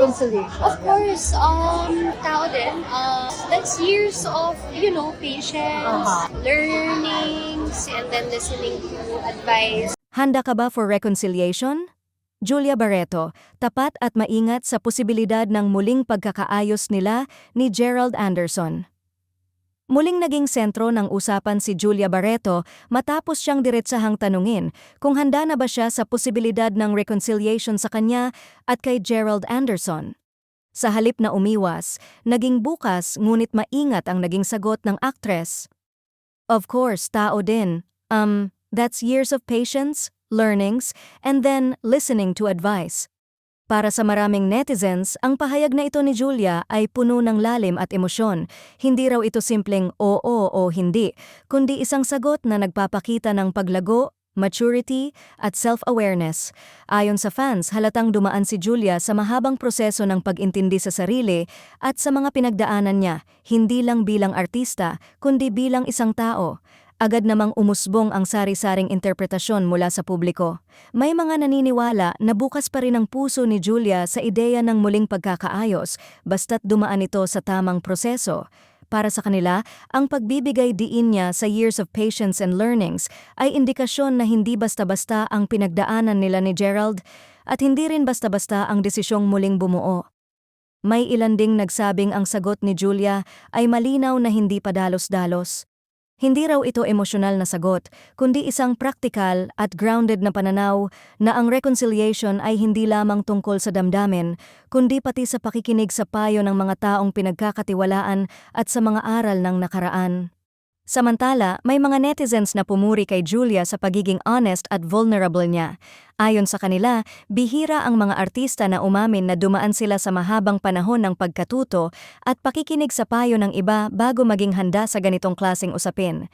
reconciliation? Of course, tao din. That's years of, patience, learnings, and then listening to advice. Handa ka ba for reconciliation? Julia Barreto, tapat at maingat sa posibilidad ng muling pagkakaayos nila ni Gerald Anderson. Muling naging sentro ng usapan si Julia Barreto matapos siyang diretsahang tanungin kung handa na ba siya sa posibilidad ng reconciliation sa kanya at kay Gerald Anderson. Sa halip na umiwas, naging bukas ngunit maingat ang naging sagot ng aktres. Of course, tao din. That's years of patience, learnings, and then listening to advice. Para sa maraming netizens, ang pahayag na ito ni Julia ay puno ng lalim at emosyon. Hindi raw ito simpleng oo o hindi, kundi isang sagot na nagpapakita ng paglago, maturity, at self-awareness. Ayon sa fans, halatang dumaan si Julia sa mahabang proseso ng pag-intindi sa sarili at sa mga pinagdaanan niya, hindi lang bilang artista, kundi bilang isang tao. Agad namang umusbong ang sari-saring interpretasyon mula sa publiko. May mga naniniwala na bukas pa rin ang puso ni Julia sa ideya ng muling pagkakaayos, basta't dumaan ito sa tamang proseso. Para sa kanila, ang pagbibigay diin niya sa years of patience and learnings ay indikasyon na hindi basta-basta ang pinagdaanan nila ni Gerald at hindi rin basta-basta ang desisyong muling bumuo. May ilan ding nagsabing ang sagot ni Julia ay malinaw na hindi padalos-dalos. Hindi raw ito emosyonal na sagot, kundi isang praktikal at grounded na pananaw na ang reconciliation ay hindi lamang tungkol sa damdamin, kundi pati sa pakikinig sa payo ng mga taong pinagkakatiwalaan at sa mga aral ng nakaraan. Samantala, may mga netizens na pumuri kay Julia sa pagiging honest at vulnerable niya. Ayon sa kanila, bihira ang mga artista na umamin na dumaan sila sa mahabang panahon ng pagkatuto at pakikinig sa payo ng iba bago maging handa sa ganitong klaseng usapin.